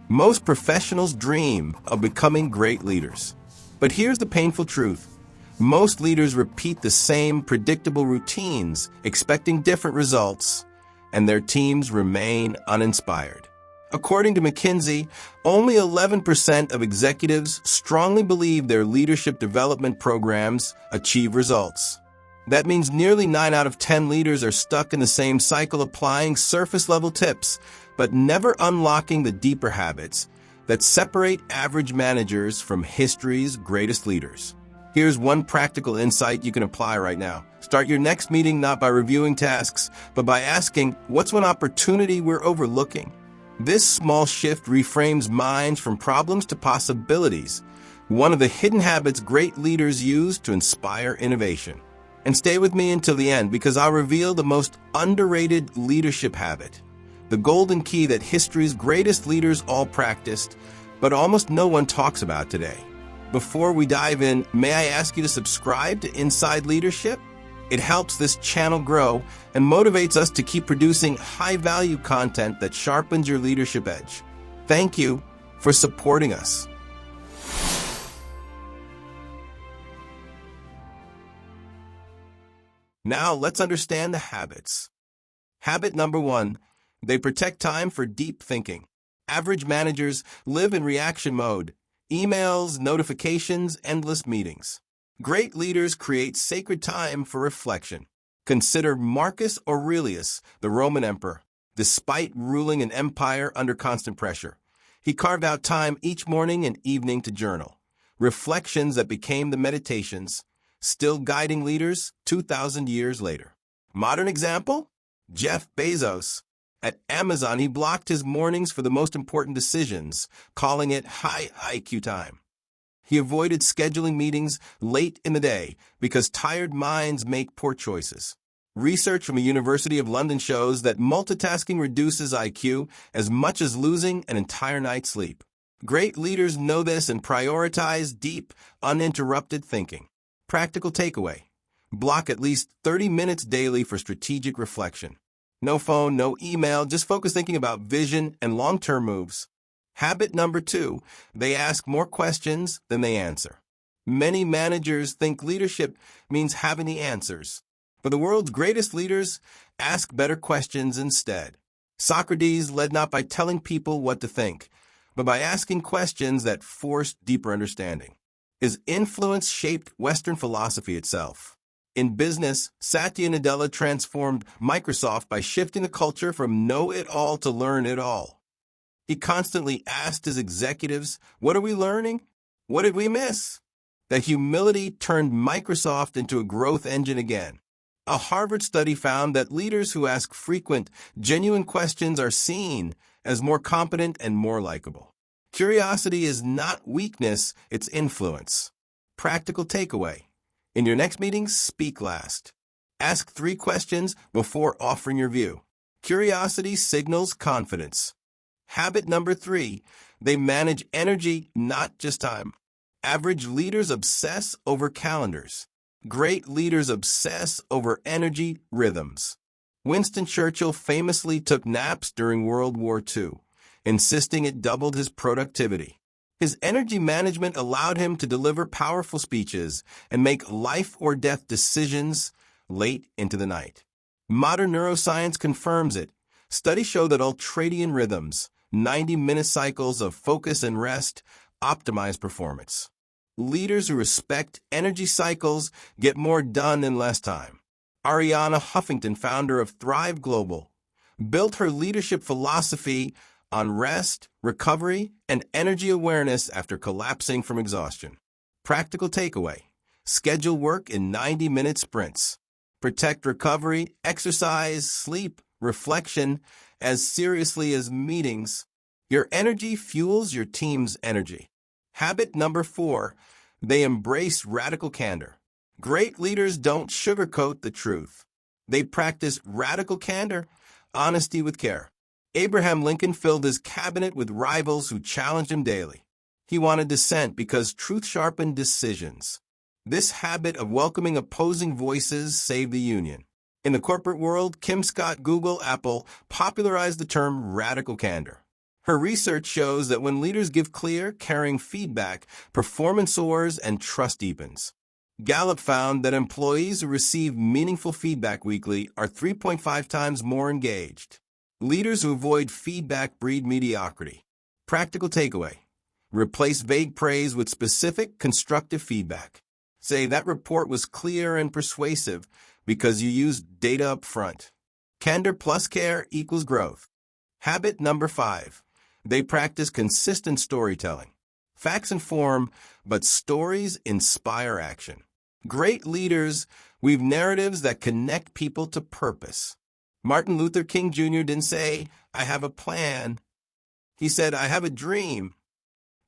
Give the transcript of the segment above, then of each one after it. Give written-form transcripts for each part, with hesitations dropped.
Most professionals dream of becoming great leaders. But here's the painful truth. Most leaders repeat the same predictable routines, expecting different results, and their teams remain uninspired. According to McKinsey, only 11% of executives strongly believe their leadership development programs achieve results. That means nearly 9 out of 10 leaders are stuck in the same cycle, applying surface-level tips, but never unlocking the deeper habits that separate average managers from history's greatest leaders. Here's one practical insight you can apply right now. Start your next meeting not by reviewing tasks, but by asking, what's one opportunity we're overlooking? This small shift reframes minds from problems to possibilities, one of the hidden habits great leaders use to inspire innovation. And stay with me until the end, because I'll reveal the most underrated leadership habit, the golden key that history's greatest leaders all practiced, but almost no one talks about today. Before we dive in, may I ask you to subscribe to Inside Leadership? It helps this channel grow and motivates us to keep producing high-value content that sharpens your leadership edge. Thank you for supporting us. Now, let's understand the habits. Habit number 1, they protect time for deep thinking. Average managers live in reaction mode. Emails, notifications, endless meetings. Great leaders create sacred time for reflection. Consider Marcus Aurelius, the Roman emperor. Despite ruling an empire under constant pressure, he carved out time each morning and evening to journal. Reflections that became the meditations, still guiding leaders 2,000 years later. Modern example? Jeff Bezos. At Amazon, he blocked his mornings for the most important decisions, calling it high IQ time. He avoided scheduling meetings late in the day because tired minds make poor choices. Research from the University of London shows that multitasking reduces IQ as much as losing an entire night's sleep. Great leaders know this and prioritize deep, uninterrupted thinking. Practical takeaway: block at least 30 minutes daily for strategic reflection. No phone, no email, just focus thinking about vision and long-term moves. Habit number 2, they ask more questions than they answer. Many managers think leadership means having the answers, but the world's greatest leaders ask better questions instead. Socrates led not by telling people what to think, but by asking questions that forced deeper understanding. His influence shaped Western philosophy itself. In business, Satya Nadella transformed Microsoft by shifting the culture from know-it-all to learn-it-all. He constantly asked his executives, what are we learning? What did we miss? That humility turned Microsoft into a growth engine again. A Harvard study found that leaders who ask frequent, genuine questions are seen as more competent and more likable. Curiosity is not weakness, it's influence. Practical takeaway: in your next meeting, speak last. Ask 3 questions before offering your view. Curiosity signals confidence. Habit number 3, they manage energy, not just time. Average leaders obsess over calendars. Great leaders obsess over energy rhythms. Winston Churchill famously took naps during World War II, insisting it doubled his productivity. His energy management allowed him to deliver powerful speeches and make life-or-death decisions late into the night. Modern neuroscience confirms it. Studies show that ultradian rhythms, 90-minute cycles of focus and rest, optimize performance. Leaders who respect energy cycles get more done in less time. Arianna Huffington, founder of Thrive Global, built her leadership philosophy on rest, recovery, and energy awareness after collapsing from exhaustion. Practical takeaway: schedule work in 90-minute sprints. Protect recovery, exercise, sleep, reflection as seriously as meetings. Your energy fuels your team's energy. Habit number 4, they embrace radical candor. Great leaders don't sugarcoat the truth. They practice radical candor, honesty with care. Abraham Lincoln filled his cabinet with rivals who challenged him daily. He wanted dissent because truth sharpened decisions. This habit of welcoming opposing voices saved the Union. In the corporate world, Kim Scott, Google, Apple popularized the term radical candor. Her research shows that when leaders give clear, caring feedback, performance soars and trust deepens. Gallup found that employees who receive meaningful feedback weekly are 3.5 times more engaged. Leaders who avoid feedback breed mediocrity. Practical takeaway: replace vague praise with specific, constructive feedback. Say, that report was clear and persuasive because you used data up front. Candor plus care equals growth. Habit number 5. They practice consistent storytelling. Facts inform, but stories inspire action. Great leaders weave narratives that connect people to purpose. Martin Luther King Jr. didn't say, "I have a plan." He said, "I have a dream."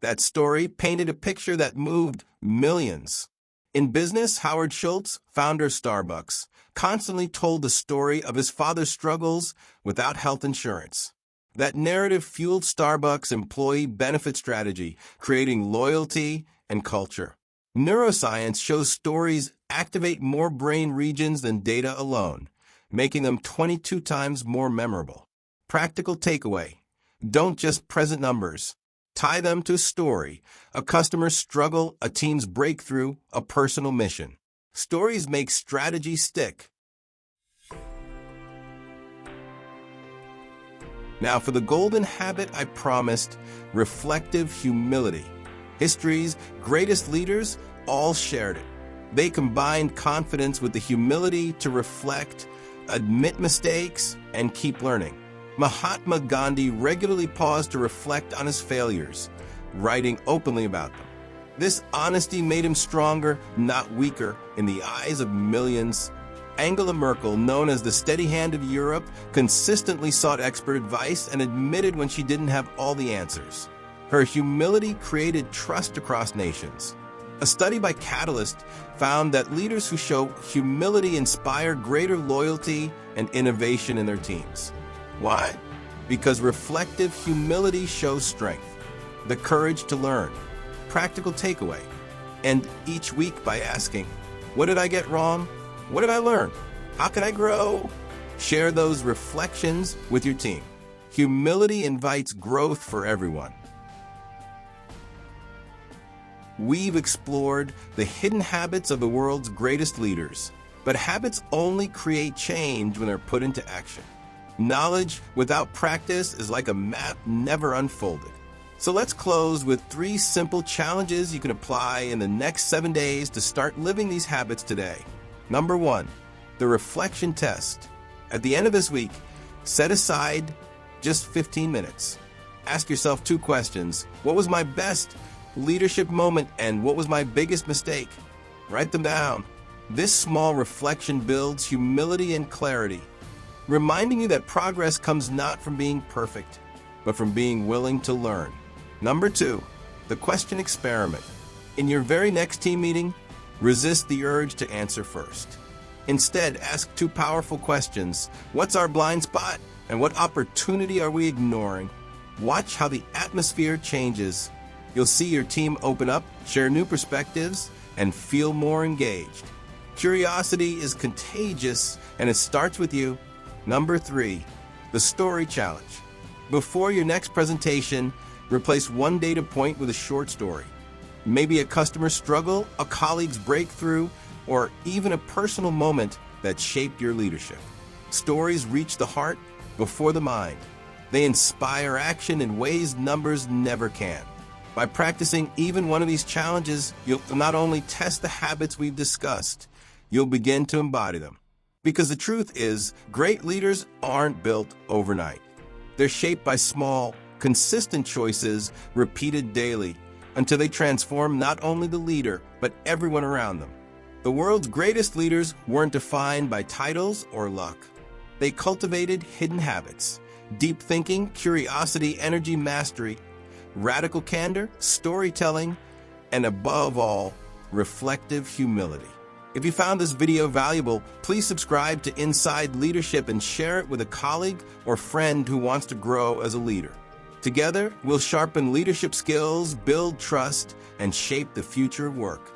That story painted a picture that moved millions. In business, Howard Schultz, founder of Starbucks, constantly told the story of his father's struggles without health insurance. That narrative fueled Starbucks' employee benefit strategy, creating loyalty and culture. Neuroscience shows stories activate more brain regions than data alone, making them 22 times more memorable. Practical takeaway: don't just present numbers. Tie them to a story, a customer's struggle, a team's breakthrough, a personal mission. Stories make strategy stick. Now for the golden habit I promised: reflective humility. History's greatest leaders all shared it. They combined confidence with the humility to reflect, admit mistakes, and keep learning. Mahatma Gandhi regularly paused to reflect on his failures, writing openly about them. This honesty made him stronger, not weaker, in the eyes of millions. Angela Merkel, known as the steady hand of Europe, consistently sought expert advice and admitted when she didn't have all the answers. Her humility created trust across nations. A study by Catalyst found that leaders who show humility inspire greater loyalty and innovation in their teams. Why? Because reflective humility shows strength, the courage to learn. Practical takeaway: end each week by asking, what did I get wrong? What did I learn? How can I grow? Share those reflections with your team. Humility invites growth for everyone. We've explored the hidden habits of the world's greatest leaders, but habits only create change when they're put into action. Knowledge without practice is like a map never unfolded. So let's close with 3 simple challenges you can apply in the next 7 days to start living these habits today. Number 1, the reflection test. At the end of this week, set aside just 15 minutes. Ask yourself 2 questions. What was my best leadership moment and what was my biggest mistake? Write them down. This small reflection builds humility and clarity, reminding you that progress comes not from being perfect, but from being willing to learn. Number 2, the question experiment. In your very next team meeting, resist the urge to answer first. Instead, ask 2 powerful questions. What's our blind spot? And what opportunity are we ignoring? Watch how the atmosphere changes. You'll see your team open up, share new perspectives, and feel more engaged. Curiosity is contagious, and it starts with you. Number 3, the story challenge. Before your next presentation, replace 1 data point with a short story. Maybe a customer struggle, a colleague's breakthrough, or even a personal moment that shaped your leadership. Stories reach the heart before the mind. They inspire action in ways numbers never can. By practicing even one of these challenges, you'll not only test the habits we've discussed, you'll begin to embody them. Because the truth is, great leaders aren't built overnight. They're shaped by small, consistent choices repeated daily, until they transform not only the leader, but everyone around them. The world's greatest leaders weren't defined by titles or luck. They cultivated hidden habits: deep thinking, curiosity, energy, mastery, radical candor, storytelling, and above all, reflective humility. If you found this video valuable, please subscribe to Inside Leadership and share it with a colleague or friend who wants to grow as a leader. Together, we'll sharpen leadership skills, build trust, and shape the future of work.